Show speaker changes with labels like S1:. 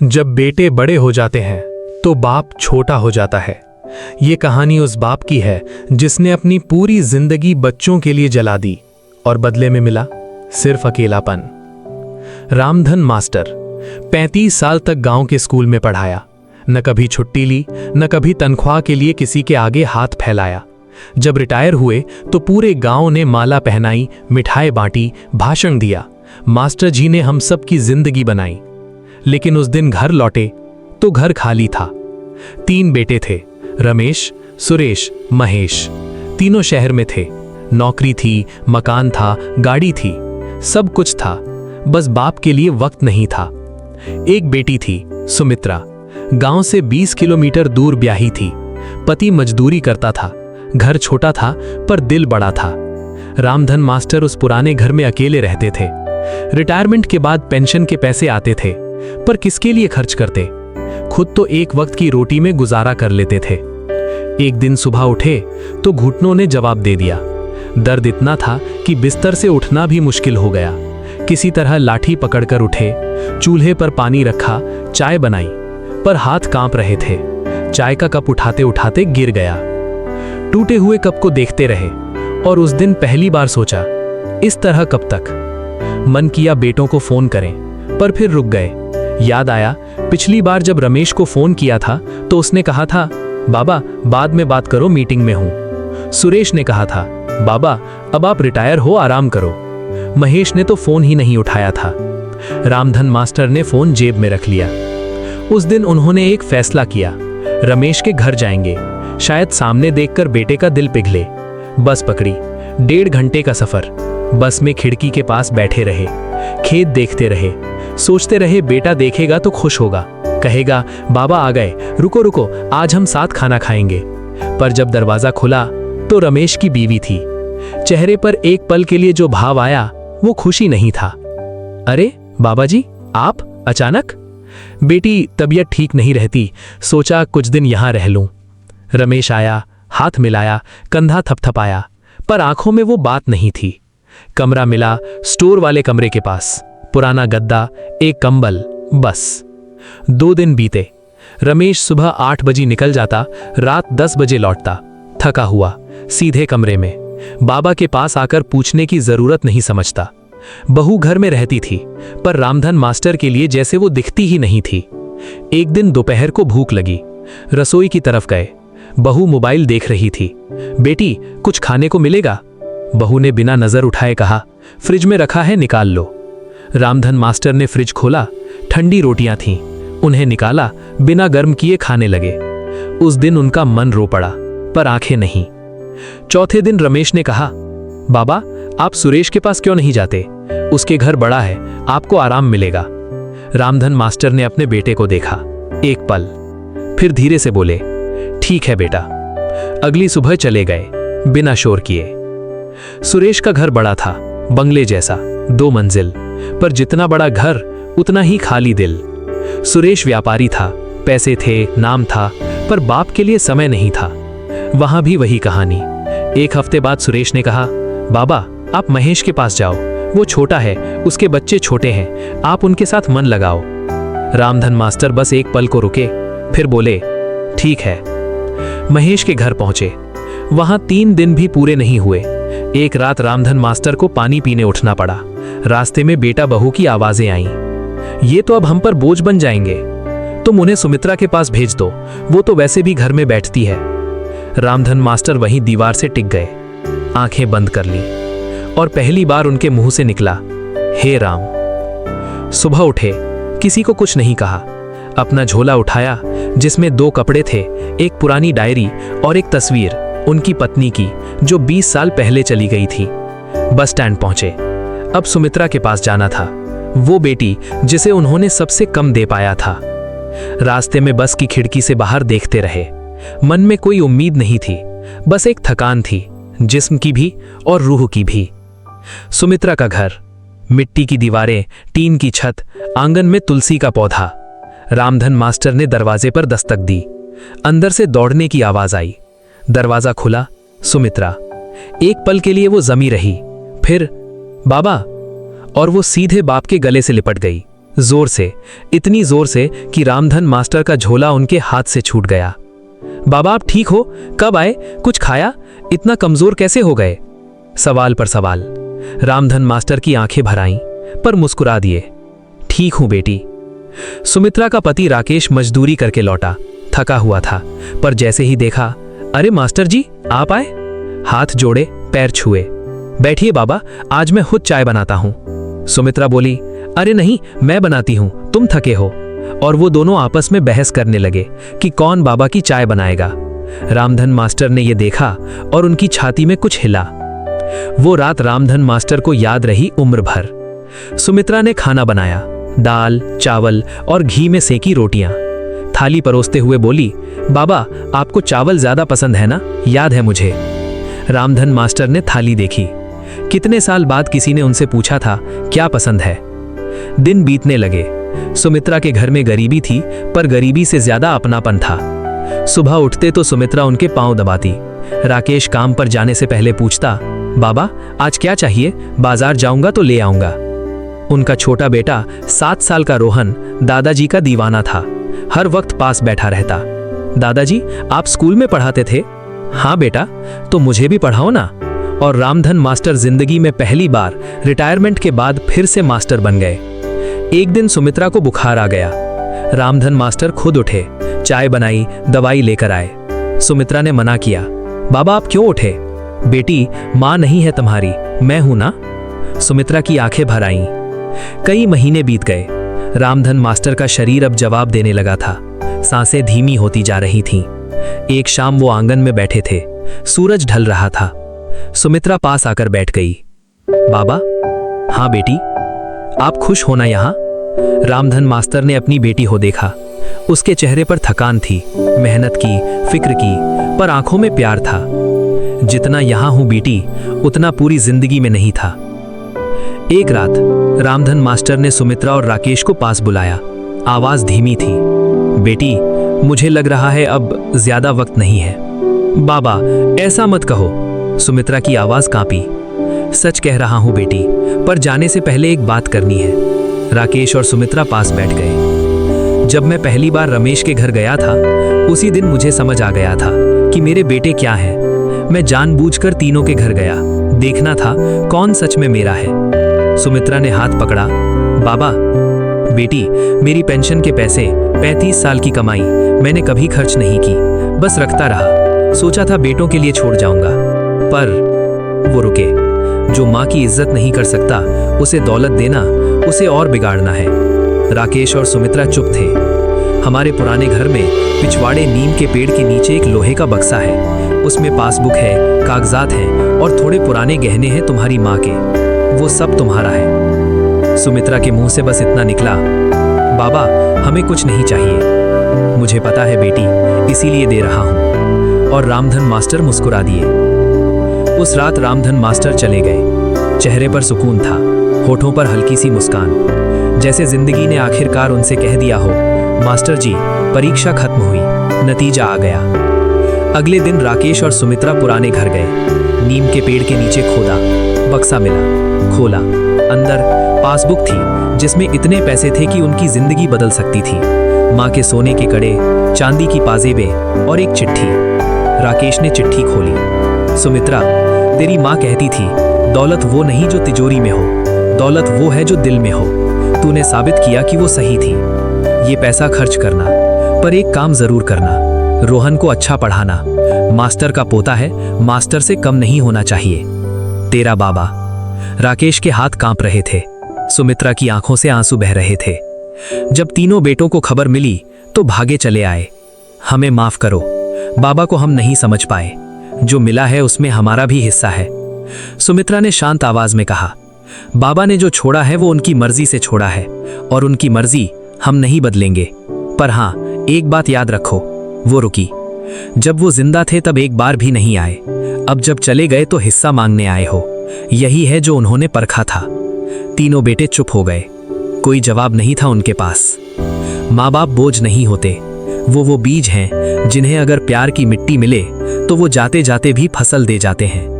S1: जब बेटे बड़े हो जाते हैं तो बाप छोटा हो जाता है। ये कहानी उस बाप की है जिसने अपनी पूरी जिंदगी बच्चों के लिए जला दी और बदले में मिला सिर्फ अकेलापन। रामधन मास्टर 35 साल तक गांव के स्कूल में पढ़ाया, न कभी छुट्टी ली, न कभी तनख्वाह के लिए किसी के आगे हाथ फैलाया। जब रिटायर हुए तो पूरे गांव ने माला पहनाई, मिठाई बांटी, भाषण दिया। मास्टर जी ने हम सब की जिंदगी बनाई। लेकिन उस दिन घर लौटे तो घर खाली था। 3 बेटे थे, रमेश, सुरेश, महेश। तीनों शहर में थे। नौकरी थी, मकान था, गाड़ी थी, सब कुछ था, बस बाप के लिए वक्त नहीं था। एक बेटी थी, सुमित्रा, गांव से 20 किलोमीटर दूर ब्याही थी। पति मजदूरी करता था, घर छोटा था पर दिल बड़ा था। रामधन मास्टर उस पुराने घर में अकेले रहते थे। रिटायरमेंट के बाद पेंशन के पैसे आते थे, पर किसके लिए खर्च करते? खुद तो एक वक्त की रोटी में गुजारा कर लेते थे। एक दिन सुबह उठे तो घुटनों ने जवाब दे दिया। दर्द इतना था कि बिस्तर से उठना भी मुश्किल हो गया। किसी तरह लाठी पकड़कर उठे, चूल्हे पर पानी रखा, चाय बनाई, पर हाथ कांप रहे थे। चाय का कप उठाते उठाते गिर गया। टूटे हुए कप को देखते रहे और उस दिन पहली बार सोचा, इस तरह कब तक? मन किया बेटों को फोन करें, पर फिर रुक गए। याद आया पिछली बार जब रमेश को फोन किया था तो उसने कहा था, बाबा बाद में बात करो, मीटिंग में हूं। सुरेश ने कहा था, बाबा अब आप रिटायर हो, आराम करो। महेश ने तो फोन ही नहीं उठाया था। रामधन मास्टर ने फोन जेब में रख लिया। उस दिन उन्होंने एक फैसला किया, रमेश के घर जाएंगे। शायद सामने देखकर बेटे का दिल पिघले। बस पकड़ी, 1.5 घंटे का सफर। बस में खिड़की के पास बैठे रहे, खेत देखते रहे, सोचते रहे बेटा देखेगा तो खुश होगा, कहेगा बाबा आ गए, रुको रुको आज हम साथ खाना खाएंगे। पर जब दरवाजा खुला तो रमेश की बीवी थी। चेहरे पर एक पल के लिए जो भाव आया वो खुशी नहीं था। अरे बाबा जी आप अचानक? बेटी तबीयत ठीक नहीं रहती, सोचा कुछ दिन यहां रह लूं। रमेश आया, हाथ मिलाया, कंधा थपथपाया, पर आंखों में वो बात नहीं थी। कमरा मिला स्टोर वाले कमरे के पास, पुराना गद्दा, एक कंबल, बस। 2 दिन बीते। रमेश सुबह 8 बजे निकल जाता, रात 10 बजे लौटता, थका हुआ, सीधे कमरे में। बाबा के पास आकर पूछने की जरूरत नहीं समझता। बहू घर में रहती थी, पर रामधन मास्टर के लिए जैसे वो दिखती ही नहीं थी। एक दिन दोपहर को भूख लगी, रसोई की तरफ गए। बहू मोबाइल देख रही थी। बेटी कुछ खाने को मिलेगा? बहू ने बिना नजर उठाए कहा, फ्रिज में रखा है, निकाल लो। रामधन मास्टर ने फ्रिज खोला, ठंडी रोटियां थीं, उन्हें निकाला, बिना गर्म किए खाने लगे। उस दिन उनका मन रो पड़ा, पर आंखें नहीं। चौथे दिन रमेश ने कहा, बाबा आप सुरेश के पास क्यों नहीं जाते? उसके घर बड़ा है, आपको आराम मिलेगा। रामधन मास्टर ने अपने बेटे को देखा एक पल, फिर धीरे से बोले, ठीक है बेटा। अगली सुबह चले गए, बिना शोर किए। सुरेश का घर बड़ा था, बंगले जैसा, 2 मंजिल, पर जितना बड़ा घर उतना ही खाली दिल। सुरेश व्यापारी था, पैसे थे, नाम था, पर बाप के लिए समय नहीं था। वहां भी वही कहानी। एक हफ्ते बाद सुरेश ने कहा, बाबा आप महेश के पास जाओ, वो छोटा है, उसके बच्चे छोटे हैं, आप उनके साथ मन लगाओ। रामधन मास्टर बस एक पल को रुके, फिर बोले, ठीक है। महेश के घर पहुंचे। वहां 3 दिन भी पूरे नहीं हुए। एक रात रामधन मास्टर को पानी पीने उठना पड़ा। रास्ते में बेटा बहू की आवाजें आईं, ये तो अब हम पर बोझ बन जाएंगे, तुम उन्हें सुमित्रा के पास भेज दो, वो तो वैसे भी घर में बैठती है। रामधन मास्टर वहीं दीवार से टिक गए, आंखें बंद कर ली, और पहली बार उनके मुंह से निकला, हे राम। सुबह उठे, किसी को कुछ नहीं कहा। अपना झोला उठाया जिसमें 2 कपड़े थे, एक पुरानी डायरी और एक तस्वीर उनकी पत्नी की जो 20 साल पहले चली गई थी। बस स्टैंड पहुंचे। अब सुमित्रा के पास जाना था, वो बेटी जिसे उन्होंने सबसे कम दे पाया था। रास्ते में बस की खिड़की से बाहर देखते रहे। मन में कोई उम्मीद नहीं थी, बस एक थकान थी, जिस्म की भी और रूह की भी। सुमित्रा का घर, मिट्टी की दीवारें, टीन की छत, आंगन में तुलसी का पौधा। रामधन मास्टर ने दरवाजे पर दस्तक दी। अंदर से दौड़ने की आवाज आई। दरवाजा खुला, सुमित्रा। एक पल के लिए वो जमी रही, फिर बाबा, और वो सीधे बाप के गले से लिपट गई। जोर से, इतनी जोर से कि रामधन मास्टर का झोला उनके हाथ से छूट गया। बाबा आप ठीक हो? कब आए? कुछ खाया? इतना कमजोर कैसे हो गए? सवाल पर सवाल। रामधन मास्टर की आंखें भर आईं, पर मुस्कुरा दिए। ठीक हूं बेटी। सुमित्रा का पति राकेश मजदूरी करके लौटा, थका हुआ था, पर जैसे ही देखा, अरे मास्टर जी आप आए? हाथ जोड़े, पैर छुए। बैठिए बाबा, आज मैं खुद चाय बनाता हूं। सुमित्रा बोली, अरे नहीं, मैं बनाती हूं, तुम थके हो। और वो दोनों आपस में बहस करने लगे कि कौन बाबा की चाय बनाएगा। रामधन मास्टर ने यह देखा और उनकी छाती में कुछ हिला। वो रात रामधन मास्टर को याद रही उम्र भर। सुमित्रा ने खाना बनाया, दाल, चावल और घी में सेकी रोटियां। थाली परोसते हुए बोली, बाबा आपको चावल ज्यादा पसंद है ना? याद है मुझे। रामधन मास्टर ने थाली देखी। कितने साल बाद किसी ने उनसे पूछा था क्या पसंद है। दिन बीतने लगे। सुमित्रा के घर में गरीबी थी, पर गरीबी से ज्यादा अपनापन था। सुबह उठते तो सुमित्रा उनके पांव दबाती। राकेश काम पर जाने से पहले पूछता, बाबा आज क्या चाहिए? बाजार जाऊंगा तो ले आऊंगा। उनका छोटा बेटा 7 साल का रोहन दादाजी का दीवाना था। हर वक्त पास बैठा रहता। दादाजी आप स्कूल में पढ़ाते थे? हाँ बेटा, तो मुझे भी पढ़ाओ ना। और रामधन मास्टर जिंदगी में पहली बार रिटायरमेंट के बाद फिर से मास्टर बन गए। एक दिन सुमित्रा को बुखार आ गया। रामधन मास्टर खुद उठे, चाय बनाई, दवाई लेकर आए। सुमित्रा ने मना किया, बाबा आप क्यों उठे? बेटी मां नहीं है तुम्हारी, मैं हूं ना। सुमित्रा की आंखें भर आईं। कई महीने बीत गए। रामधन मास्टर का शरीर अब जवाब देने लगा था। सांसें धीमी होती जा रही थीं। एक शाम वो आंगन में बैठे थे। सूरज ढल रहा था। सुमित्रा पास आकर बैठ गई। बाबा? हाँ बेटी। आप खुश होना यहां? रामधन मास्टर ने अपनी बेटी को देखा। उसके चेहरे पर थकान थी, मेहनत की, फिक्र की, पर आंखों में प्यार था। जितना यहां हूं बेटी, उतना पूरी जिंदगी में नहीं था। एक रात रामधन मास्टर ने सुमित्रा और राकेश को पास बुलाया। आवाज धीमी थी, बेटी मुझे लग रहा है अब ज्यादा वक्त नहीं है। बाबा ऐसा मत कहो। सुमित्रा की आवाज कांपी। सच कह रहा हूं बेटी, पर जाने से पहले एक बात करनी है। राकेश और सुमित्रा पास बैठ गए। जब मैं पहली बार रमेश के घर गया था, उसी दिन मुझे समझ आ गया था कि मेरे बेटे क्या हैं। मैं जानबूझकर तीनों के घर गया, देखना था कौन सच में मेरा है। सुमित्रा ने हाथ पकड़ा। बाबा, बेटी मेरी पेंशन के पैसे, 35 साल की कमाई मैंने कभी खर्च नहीं की, बस रखता रहा। सोचा था बेटों के लिए छोड़ जाऊंगा, पर वो रुके। जो माँ की इज्जत नहीं कर सकता, उसे दौलत देना, उसे और बिगाड़ना है। राकेश और सुमित्रा चुप थे। हमारे पुराने घर में पिछवाड़े नीम के पेड़ के नीचे एक लोहे का बक्सा है। उसमें पासबुक है, कागजात हैं और थोड़े पुराने गहने हैं तुम्हारी माँ के। वो सब तुम्हारा है। सुमित्रा के मुंह से बस इतना निकला, बाबा हमें कुछ नहीं चाहिए। मुझे पता है बेटी, इसीलिए दे रहा हूं। और रामधन मास्टर मुस्कुरा दिए। उस रात रामधन मास्टर चले गए। चेहरे पर सुकून था, होठों पर हल्की सी मुस्कान, जैसे जिंदगी ने आखिरकार उनसे कह दिया हो, मास्टर जी परीक्षा खत्म हुई, नतीजा आ गया। अगले दिन राकेश और सुमित्रा पुराने घर गए। नीम के पेड़ के नीचे खोदा, बक्सा मिला, खोला। अंदर पासबुक थी जिसमें इतने पैसे थे कि उनकी जिंदगी बदल सकती थी। माँ के सोने के कड़े, चांदी की पाजेबें और एक चिट्ठी। राकेश ने चिट्ठी खोली। सुमित्रा, तेरी माँ कहती थी, दौलत वो नहीं जो तिजोरी में हो, दौलत वो है जो दिल में हो। तूने साबित किया कि वो सही थी। ये पैसा खर्च करना, पर एक काम जरूर करना, रोहन को अच्छा पढ़ाना। मास्टर का पोता है, मास्टर से कम नहीं होना चाहिए। तेरा बाबा। राकेश के हाथ कांप रहे थे। सुमित्रा की आंखों से आंसू बह रहे थे। जब तीनों बेटों को खबर मिली तो भागे चले आए। हमें माफ करो, बाबा को हम नहीं समझ पाए। जो मिला है उसमें हमारा भी हिस्सा है। सुमित्रा ने शांत आवाज में कहा, बाबा ने जो छोड़ा है वो उनकी मर्जी से छोड़ा है और उनकी मर्जी हम नहीं बदलेंगे। पर हाँ, एक बात याद रखो, वो रुकी। जब वो जिंदा थे तब एक बार भी नहीं आए। अब जब चले गए तो हिस्सा मांगने आए हो। यही है जो उन्होंने परखा था। तीनों बेटे चुप हो गए। कोई जवाब नहीं था उनके पास। माँ बाप बोझ नहीं होते, वो बीज हैं जिन्हें अगर प्यार की मिट्टी मिले तो वो जाते जाते भी फसल दे जाते हैं।